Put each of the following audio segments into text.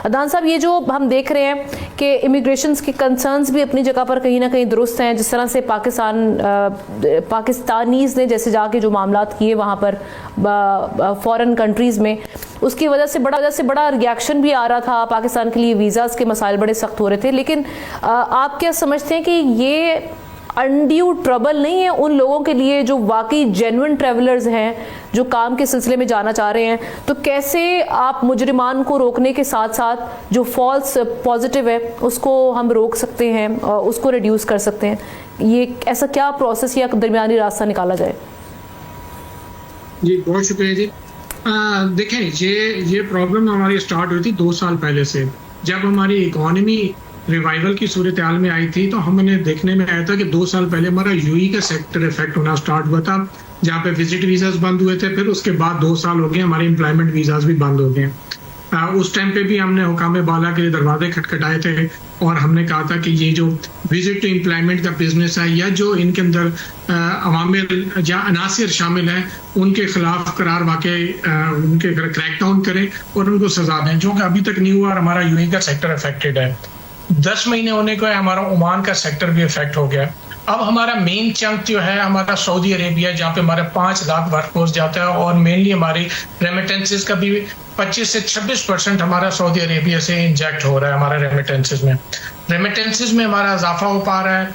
अदनान साहब, ये जो हम देख रहे हैं कि इमिग्रेशन के कंसर्न्स भी अपनी जगह पर कहीं ना कहीं दुरुस्त हैं, जिस तरह से पाकिस्तानीज़ ने जैसे जाके जो मामलात किए वहाँ पर फॉरेन कंट्रीज़ में, उसकी वजह से बड़ा रिएक्शन भी आ रहा था। पाकिस्तान के लिए वीज़ाज़ के मसाइल बड़े सख्त हो रहे थे, लेकिन आप क्या समझते हैं कि ये अनड्यू ट्रबल नहीं है उन लोगों के लिए जो वाकई जेन्युइन ट्रैवलर्स हैं, जो काम के सिलसिले में जाना चाह रहे हैं? तो कैसे आप मुजरिमान को रोकने के साथ साथ जो फॉल्स पॉजिटिव है उसको हम रोक सकते हैं और उसको रिड्यूस कर सकते हैं? ये ऐसा क्या प्रोसेस या दरमियानी रास्ता निकाला जाए? जी बहुत शुक्रिया जी। देखें, ये प्रॉब्लम हमारी स्टार्ट हुई थी 2 साल पहले से, जब हमारी इकोनॉमी रिवाइवल की सूरत हाल में आई थी। तो हमने देखने में आया था कि 2 साल पहले हमारा यूई का सेक्टर इफेक्ट होना स्टार्ट हुआ था, जहाँ पे विजिट वीज़ाज बंद हुए थे। फिर उसके बाद 2 साल हो गए हमारे एम्प्लॉयमेंट वीज़ाज भी बंद हो गए। उस टाइम पे भी हमने हुकाम बाला के दरवाजे खटखटाए थे और हमने कहा था कि ये जो विजिट टू एम्प्लॉयमेंट का बिजनेस है या जो इनके अंदर अवामिल या अनासिर शामिल हैं, उनके खिलाफ करार वाकई उनके क्रैकडाउन करें और उनको सजा दें, जो कि अभी तक नहीं हुआ। और हमारा यूई का सेक्टर अफेक्टेड है। 10 महीने होने को है, हमारा ओमान का सेक्टर भी इफेक्ट हो गया। अब हमारा मेन चंक जो है हमारा सऊदी अरेबिया, जहाँ पे हमारे 5 लाख वर्कफोर्स जाता है और मेनली हमारी रेमिटेंसेस का भी 25 से 26% हमारा सऊदी अरेबिया से इंजेक्ट हो रहा है। हमारा रेमिटेंसेस में हमारा इजाफा हो पा रहा है।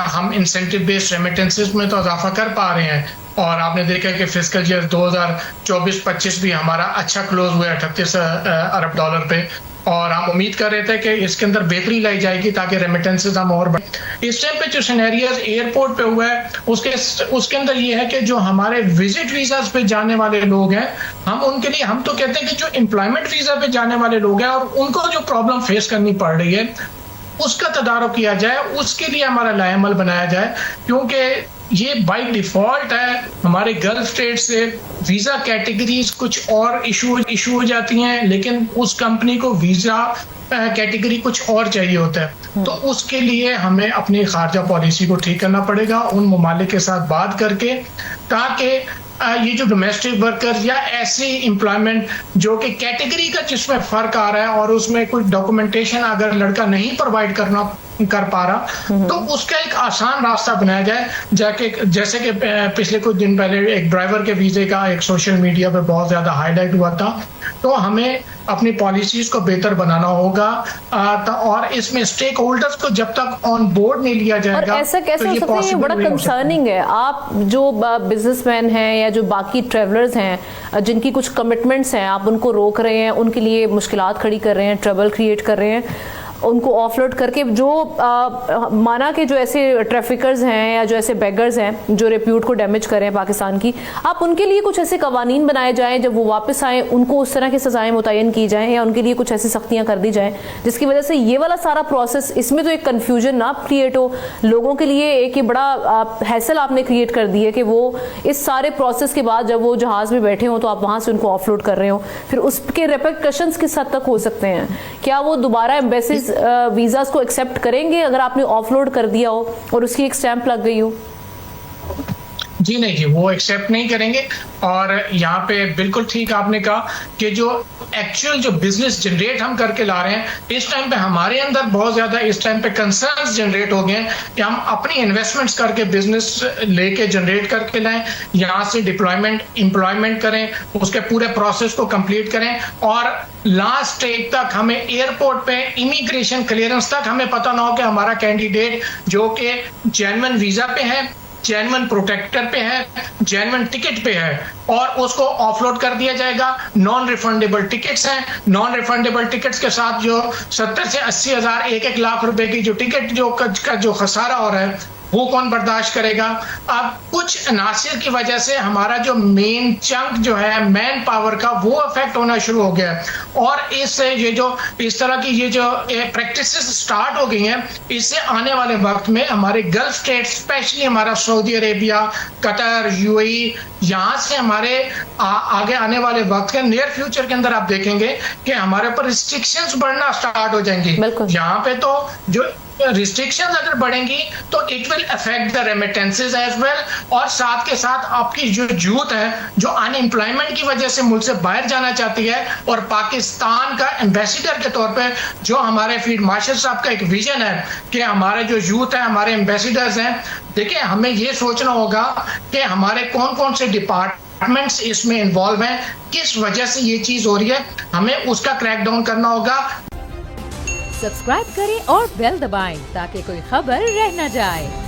हम इंसेंटिव बेस्ड रेमिटेंसेस में तो इजाफा कर पा रहे हैं और आपने देखा कि फिस्कल ईयर 2024-25 भी हमारा अच्छा क्लोज हुआ है 38 अरब डॉलर पे, और हम उम्मीद कर रहे थे कि इसके अंदर बेहतरी लाई जाएगी ताकि रेमिटेंसेस हम और इस टाइम पे जो सिनेरियोस एयरपोर्ट पे हुआ है उसके अंदर ये है कि जो हमारे विजिट वीजास पे जाने वाले लोग हैं, हम उनके लिए हम तो कहते हैं कि जो एम्प्लॉयमेंट वीजा पे जाने वाले लोग हैं और उनको जो प्रॉब्लम फेस करनी पड़ रही है उसका तदारुक किया जाए, उसके लिए हमारा लाएमल बनाया जाए। क्योंकि ये बाय डिफॉल्ट है हमारे गल्फ स्टेट से वीजा कैटेगरीज कुछ और इशू हो जाती हैं, लेकिन उस कंपनी को वीजा कैटेगरी कुछ और चाहिए होता है। तो उसके लिए हमें अपनी खारजा पॉलिसी को ठीक करना पड़ेगा उन ममालिक के साथ बात करके, ताकि ये जो डोमेस्टिक वर्कर या ऐसी एम्प्लॉयमेंट जो कि कैटेगरी का जिसमें फर्क आ रहा है और उसमें कोई डॉक्यूमेंटेशन अगर लड़का नहीं प्रोवाइड कर पा रहा, तो उसका एक आसान रास्ता बनाया जाए। जैसे कि पिछले कुछ दिन पहले एक ड्राइवर के वीजे का एक सोशल मीडिया पे बहुत ज्यादा हाईलाइट हुआ था। तो हमें अपनी पॉलिसीज को बेहतर बनाना होगा और इसमें स्टेक होल्डर्स को जब तक ऑन बोर्ड नहीं लिया जाएगा, और ऐसा कैसे हो सकता है? ये बड़ा कंसर्निंग है। आप जो बिजनेसमैन हैं या जो बाकी ट्रेवलर्स हैं जिनकी कुछ कमिटमेंट्स हैं, आप उनको रोक रहे हैं, उनके लिए मुश्किलात खड़ी कर रहे हैं, ट्रबल क्रिएट कर रहे हैं, उनको ऑफलोड करके। जो माना कि जो ऐसे ट्रैफिकर्स हैं या जो ऐसे बेगर्स हैं जो रेप्यूट को डैमेज कर रहे हैं पाकिस्तान की, आप उनके लिए कुछ ऐसे कवानीन बनाए जाएं, जब वो वापस आए उनको उस तरह की सजाएं मुतय्यन की जाएं या उनके लिए कुछ ऐसी सख्तियां कर दी जाएं जिसकी वजह से ये वाला सारा प्रोसेस, इसमें तो एक कन्फ्यूजन ना क्रिएट हो लोगों के लिए। एक ये बड़ा हैसल आपने क्रिएट कर दी है कि वो इस सारे प्रोसेस के बाद जब वो जहाज में बैठे हों तो आप वहां से उनको ऑफलोड कर रहे हो, फिर उसके रिपरकशंस किस हद तक हो सकते हैं? क्या वो दोबारा एम्बेसीज वीजास को एक्सेप्ट करेंगे अगर आपने ऑफलोड कर दिया हो और उसकी एक स्टैंप लग गई हो? जी नहीं जी, वो एक्सेप्ट नहीं करेंगे। और यहाँ पे बिल्कुल ठीक आपने कहा कि जो एक्चुअल जो बिजनेस जनरेट हम करके ला रहे हैं, इस टाइम पे हमारे अंदर बहुत ज्यादा इस टाइम पे कंसर्न्स जनरेट हो गए हैं कि हम अपनी इन्वेस्टमेंट्स करके बिजनेस लेके जनरेट करके लाएं, यहाँ से एम्प्लॉयमेंट करें, उसके पूरे प्रोसेस को कंप्लीट करें और लास्ट स्टेज तक हमें एयरपोर्ट पे इमिग्रेशन क्लियरेंस तक हमें पता ना हो कि हमारा कैंडिडेट जो कि जेन्युइन वीजा पे है, जेन्युइन प्रोटेक्टर पे है, जेन्युइन टिकट पे है, और उसको ऑफलोड कर दिया जाएगा। नॉन रिफंडेबल टिकट्स हैं, नॉन रिफंडेबल टिकट्स के साथ जो 70 से 80 हज़ार 1-1 लाख रुपए की जो टिकट का जो खसारा हो रहा है वो कौन बर्दाश्त करेगा? अब कुछ अनासिर की वजह से हमारा जो मेन चंक जो है मैन पावर का वो अफेक्ट होना शुरू हो गया है, और इससे ये जो इस तरह की ये जो प्रैक्टिसेस स्टार्ट हो गई हैं, इससे आने वाले वक्त में हमारे गल्फ स्टेट स्पेशली हमारा सऊदी अरेबिया, कतर, यूएई, यहाँ से हमारे आगे आने वाले वक्त के नियर फ्यूचर के अंदर आप देखेंगे कि हमारे ऊपर रिस्ट्रिक्शंस बढ़ना स्टार्ट हो जाएंगी। यहाँ पे तो जो रिस्ट्रिक्शंस अगर बढ़ेंगी तो it will affect the remittances as well, और साथ के साथ आपकी जो यूथ है जो अनएम्प्लॉयमेंट की वजह से मुल्क से बाहर जाना चाहती है, और पाकिस्तान का एम्बेसडर के तौर पे जो हमारे फील्ड मार्शल साहब का एक विजन है कि हमारे जो यूथ है हमारे एम्बेसडर्स हैं, देखिए हमें ये सोचना होगा कि हमारे कौन कौन से डिपार्टमेंट्स इसमें इन्वॉल्व हैं, किस वजह से ये चीज हो रही है, हमें उसका क्रैकडाउन करना होगा। सब्सक्राइब करें और बेल दबाएं ताकि कोई खबर रह न जाए।